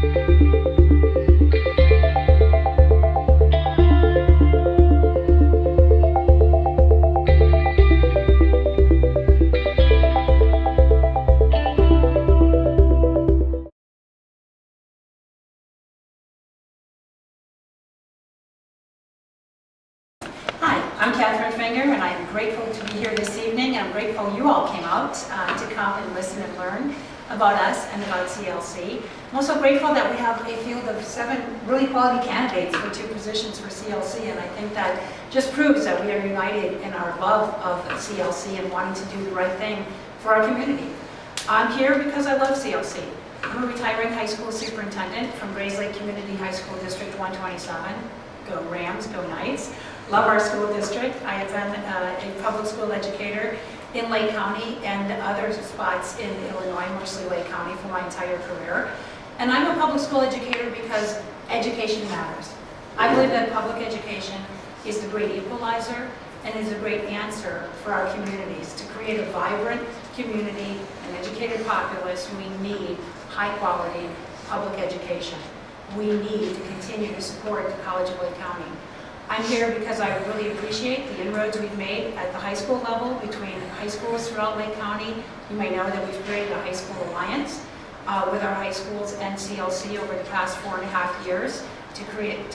And I'm grateful to be here this evening. I'm grateful you all came out to come and listen and learn about us and about CLC. I'm also grateful that we have a field of 7 really quality candidates for 2 positions for CLC, and I think that just proves that we are united in our love of CLC and wanting to do the right thing for our community. I'm here because I love CLC. I'm a retiring high school superintendent from Grays Lake Community High School District 127. Go Rams, go Knights. Love our school district. I have been a public school educator in Lake County and other spots in Illinois, mostly Lake County, for my entire career. And I'm a public school educator because education matters. I believe that public education is the great equalizer and is a great answer for our communities. To create a vibrant community, an educated populace, we need high quality public education. We need to continue to support the College of Lake County. I'm here because I really appreciate the inroads we've made at the high school level between high schools throughout Lake County. You may know that we've created a high school alliance with our high schools and CLC over the past 4.5 years to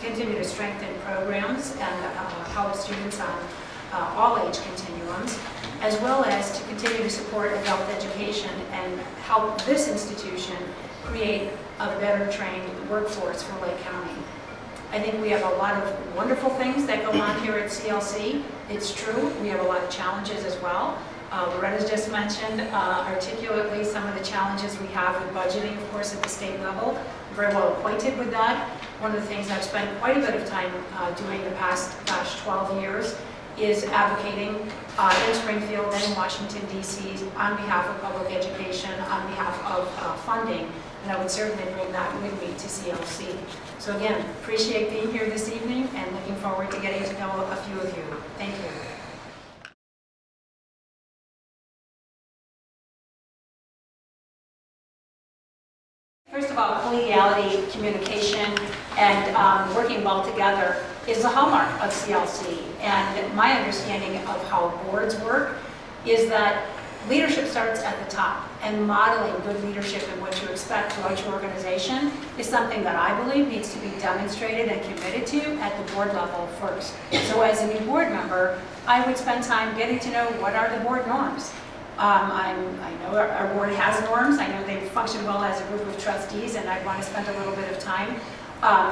continue to strengthen programs and help students on all age continuums, as well as to continue to support adult education and help this institution create a better trained workforce for Lake County. I think we have a lot of wonderful things that go on here at CLC. It's true, we have a lot of challenges as well. Loretta's just mentioned articulately some of the challenges we have with budgeting, of course, at the state level. I'm very well acquainted with that. One of the things I've spent quite a bit of time doing the past, 12 years is advocating in Springfield and in Washington, D.C. on behalf of public education, on behalf of funding. And I would certainly bring that with me to CLC. So again, appreciate being here this evening and looking forward to getting to know a few of you. Thank you. First of all, collegiality, communication, and working well together is the hallmark of CLC. And my understanding of how boards work is that leadership starts at the top, and modeling good leadership and what you expect throughout your organization is something that I believe needs to be demonstrated and committed to at the board level first. So as a new board member, I would spend time getting to know what are the board norms. I know our board has norms. I know they function well as a group of trustees, and I'd want to spend a little bit of time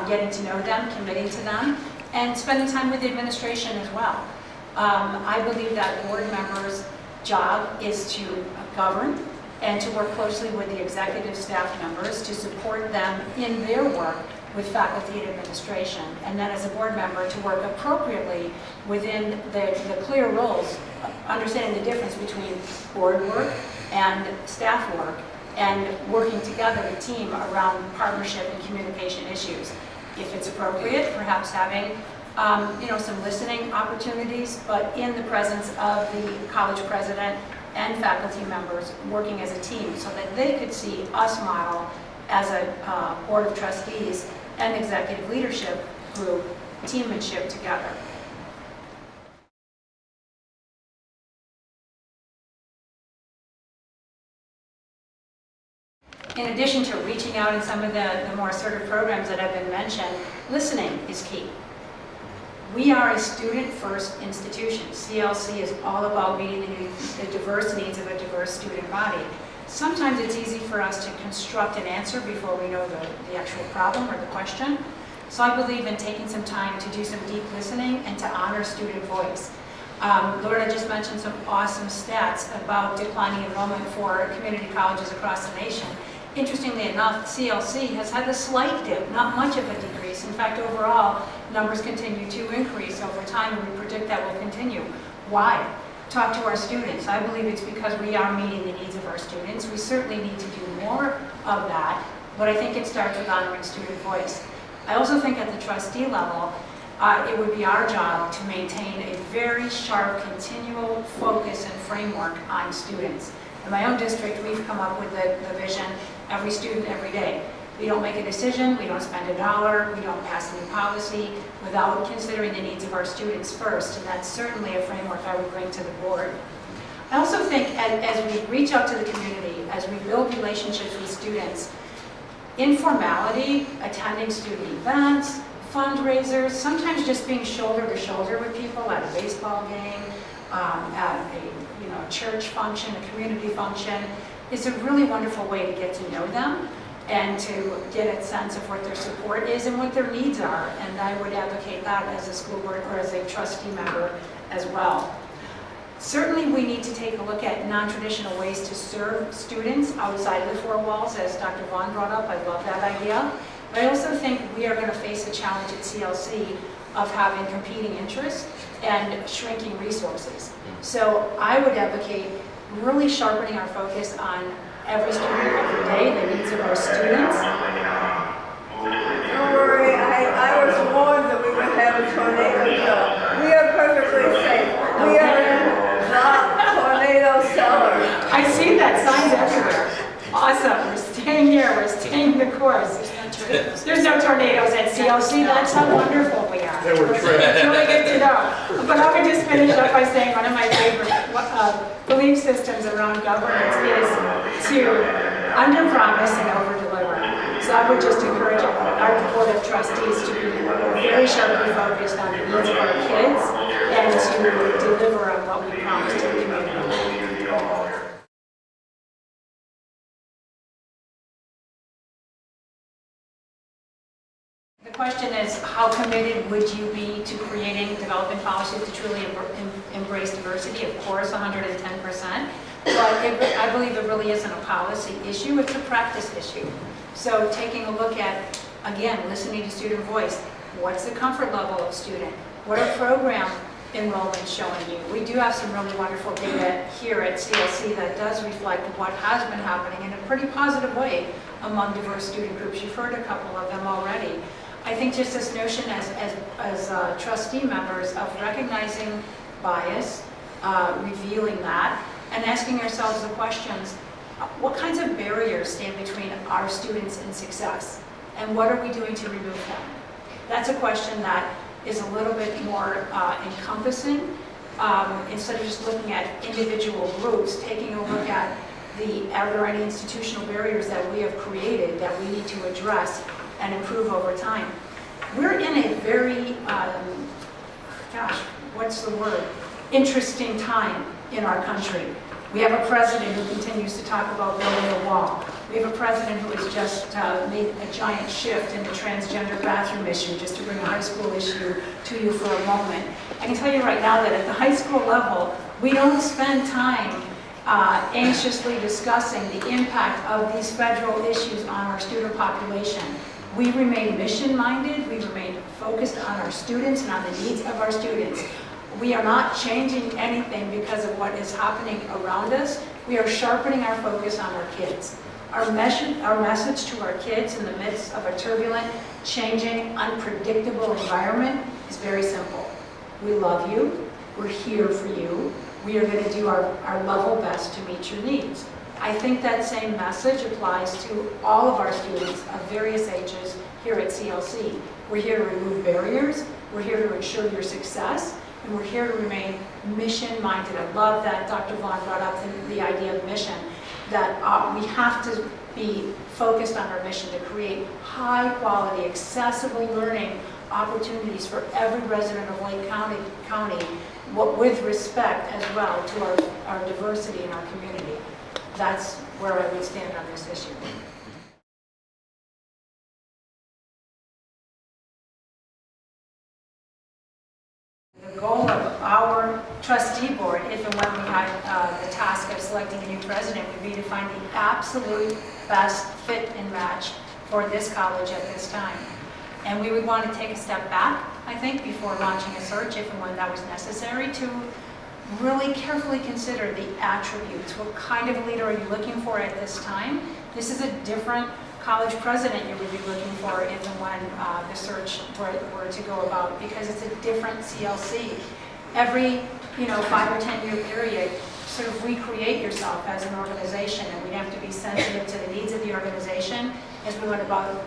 getting to know them, committing to them, and spending time with the administration as well. I believe that board members' job is to govern and to work closely with the executive staff members to support them in their work with faculty and administration, and then as a board member to work appropriately within the clear roles, understanding the difference between board work and staff work, and working together, a team, around partnership and communication issues. If it's appropriate, perhaps having some listening opportunities, but in the presence of the college president and faculty members working as a team so that they could see us model as a board of trustees and executive leadership group, teammanship together. In addition to reaching out in some of the more assertive programs that have been mentioned, listening is key. We are a student-first institution. CLC is all about meeting the diverse needs of a diverse student body. Sometimes it's easy for us to construct an answer before we know the actual problem or the question. So I believe in taking some time to do some deep listening and to honor student voice. Loretta just mentioned some awesome stats about declining enrollment for community colleges across the nation. Interestingly enough, CLC has had a slight dip, not much of a decrease. In fact, overall, numbers continue to increase over time, and we predict that will continue. Why? Talk to our students. I believe it's because we are meeting the needs of our students. We certainly need to do more of that, but I think it starts with honoring student voice. I also think at the trustee level, it would be our job to maintain a very sharp, continual focus and framework on students. In my own district, we've come up with the vision, every student, every day. We don't make a decision, we don't spend $1, we don't pass a new policy without considering the needs of our students first, and that's certainly a framework I would bring to the board. I also think as we reach out to the community, as we build relationships with students, informality, attending student events, fundraisers, sometimes just being shoulder to shoulder with people at a baseball game, at a church function, a community function, is a really wonderful way to get to know them and to get a sense of what their support is and what their needs are. And I would advocate that as a school board or as a trustee member as well. Certainly we need to take a look at non-traditional ways to serve students outside of the four walls, as Dr. Vaughn brought up. I love that idea. But I also think we are going to face a challenge at CLC of having competing interests and shrinking resources. So I would advocate really sharpening our focus on every student every day, the needs of our students. Don't worry, I was warned that we would have a tornado show. We are perfectly safe. We are in the tornado cellar. I see that signs everywhere. Awesome, we're staying here, we're staying the course. There's no tornadoes at CLC, that's how wonderful we are. They were It's really good to know. But I would just finish up by saying one of my favorite belief systems around governance is to under-promise and over-deliver. So I would just encourage our board of trustees to be very sharply focused on the needs of our kids and to deliver on what we promise to the community. The question is, how committed would you be to creating, developing policies to truly embrace diversity? Of course, 110%. But I believe it really isn't a policy issue, it's a practice issue. So taking a look at, again, listening to student voice. What's the comfort level of student? What are program enrollments showing you? We do have some really wonderful data here at CLC that does reflect what has been happening in a pretty positive way among diverse student groups. You've heard a couple of them already. I think just this notion as trustee members of recognizing bias, revealing that, and asking ourselves the questions, what kinds of barriers stand between our students and success? And what are we doing to remove them? That's a question that is a little bit more encompassing. Instead of just looking at individual groups, taking a look at are there any institutional barriers that we have created that we need to address and improve over time. We're in a very, interesting time in our country. We have a president who continues to talk about building a wall. We have a president who has just made a giant shift in the transgender bathroom issue, just to bring a high school issue to you for a moment. I can tell you right now that at the high school level, we don't spend time anxiously discussing the impact of these federal issues on our student population. We remain mission-minded, we remain focused on our students and on the needs of our students. We are not changing anything because of what is happening around us. We are sharpening our focus on our kids. Our message to our kids in the midst of a turbulent, changing, unpredictable environment is very simple. We love you, we're here for you, we are going to do our level best to meet your needs. I think that same message applies to all of our students of various ages here at CLC. We're here to remove barriers, we're here to ensure your success, and we're here to remain mission-minded. I love that Dr. Vaughn brought up the idea of mission, that we have to be focused on our mission to create high-quality, accessible learning opportunities for every resident of Lake County, with respect as well to our diversity in our community. That's where I would stand on this issue. The goal of our trustee board, if and when we had the task of selecting a new president, would be to find the absolute best fit and match for this college at this time. And we would want to take a step back, I think, before launching a search, if and when that was necessary, to really carefully consider the attributes. What kind of leader are you looking for at this time? This is a different college president you would be looking for if and when the search were to go about, because it's a different CLC. Every 5 or 10 year period, sort of recreate yourself as an organization, and we'd have to be sensitive to the needs of the organization as we went about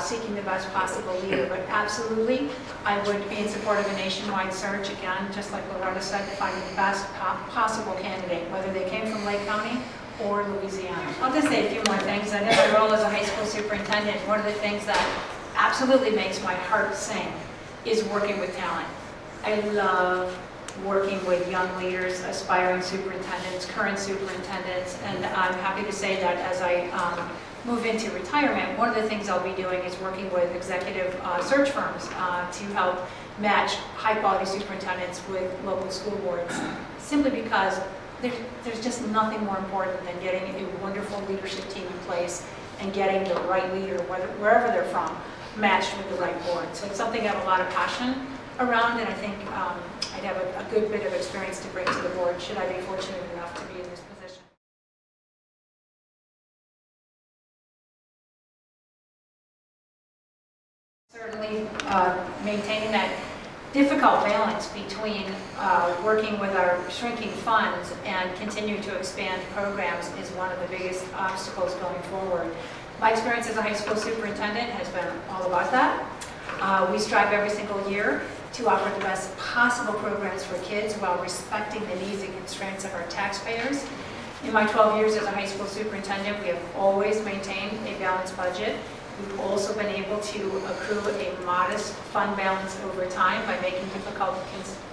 seeking the best possible leader. But absolutely, I would be in support of a nationwide search, again, just like Loretta said, to find the best possible candidate, whether they came from Lake County or Louisiana. I'll just say a few more things. I know my role as a high school superintendent, one of the things that absolutely makes my heart sing is working with talent. I love working with young leaders, aspiring superintendents, current superintendents, and I'm happy to say that as I move into retirement, one of the things I'll be doing is working with executive search firms to help match high-quality superintendents with local school boards, simply because there's just nothing more important than getting a wonderful leadership team in place and getting the right leader, wherever they're from, matched with the right board. So it's something I have a lot of passion around, and I think I'd have a good bit of experience to bring to the board should I be fortunate enough to be in this position. Certainly maintaining that difficult balance between working with our shrinking funds and continuing to expand programs is one of the biggest obstacles going forward. My experience as a high school superintendent has been all about that. We strive every single year to offer the best possible programs for kids while respecting the needs and constraints of our taxpayers. In my 12 years as a high school superintendent, we have always maintained a balanced budget. We've also been able to accrue a modest fund balance over time by making difficult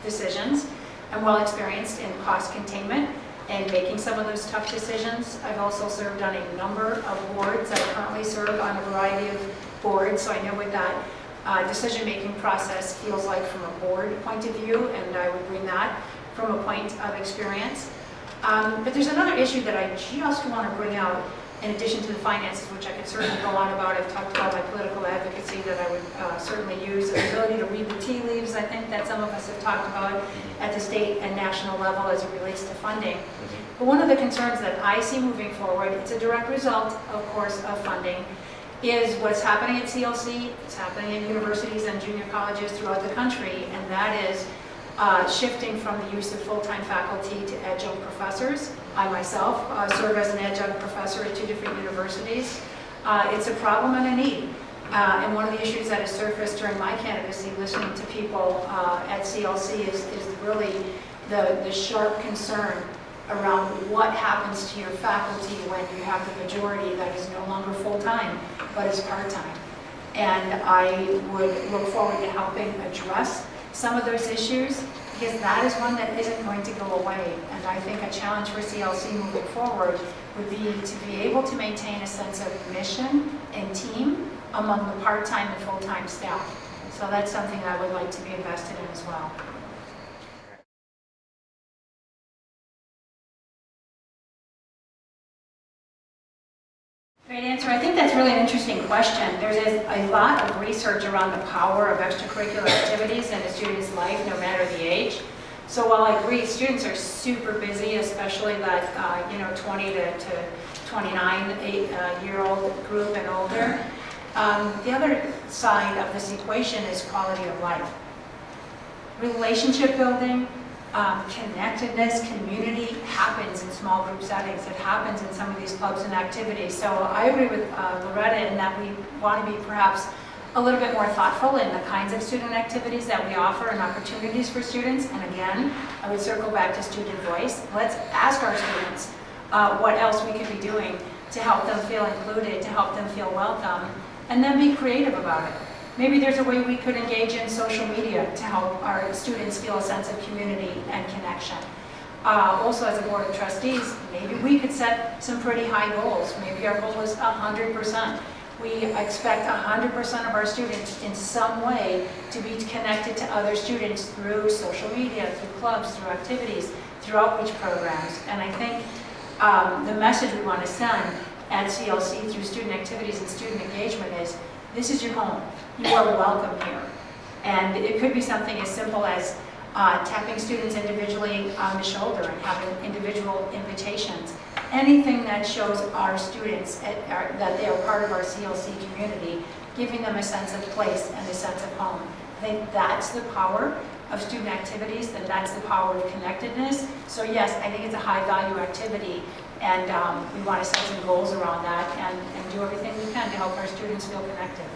decisions. I'm well experienced in cost containment and making some of those tough decisions. I've also served on a number of boards. I currently serve on a variety of boards, so I know what that decision-making process feels like from a board point of view, and I would bring that from a point of experience. But there's another issue that I just want to bring out in addition to the finances, which I could certainly go on about. I've talked about my political advocacy that I would certainly use, the ability to read the tea leaves, I think that some of us have talked about at the state and national level as it relates to funding. But one of the concerns that I see moving forward, it's a direct result, of course, of funding, is what's happening at CLC, it's happening in universities and junior colleges throughout the country, and that is shifting from the use of full-time faculty to adjunct professors. I myself serve as an adjunct professor at 2 different universities. It's a problem and a need. And one of the issues that has surfaced during my candidacy, listening to people at CLC, is really the sharp concern around what happens to your faculty when you have the majority that is no longer full-time, but is part-time. And I would look forward to helping address some of those issues, because that is one that isn't going to go away. And I think a challenge for CLC moving forward would be to be able to maintain a sense of mission and team among the part-time and full-time staff. So that's something I would like to be invested in as well. Great answer. I think that's really an interesting question. There's a lot of research around the power of extracurricular activities in a student's life, no matter the age. So while I agree, students are super busy, especially that 20 to 29-year-old group and older. The other side of this equation is quality of life. Relationship building, connectedness, community happens in small group settings. It happens in some of these clubs and activities. So I agree with Loretta in that we want to be perhaps a little bit more thoughtful in the kinds of student activities that we offer and opportunities for students. And again, I would circle back to student voice. Let's ask our students what else we could be doing to help them feel included, to help them feel welcome, and then be creative about it. Maybe there's a way we could engage in social media to help our students feel a sense of community and connection. Also, as a board of trustees, maybe we could set some pretty high goals. Maybe our goal is 100%. We expect 100% of our students in some way to be connected to other students through social media, through clubs, through activities, through outreach programs. And I think the message we want to send at CLC through student activities and student engagement is, this is your home. You are welcome here. And it could be something as simple as tapping students individually on the shoulder and having individual invitations. Anything that shows our students that they are part of our CLC community, giving them a sense of place and a sense of home. I think that's the power of student activities, then that's the power of connectedness. So yes, I think it's a high value activity, and we want to set some goals around that and do everything we can to help our students feel connected.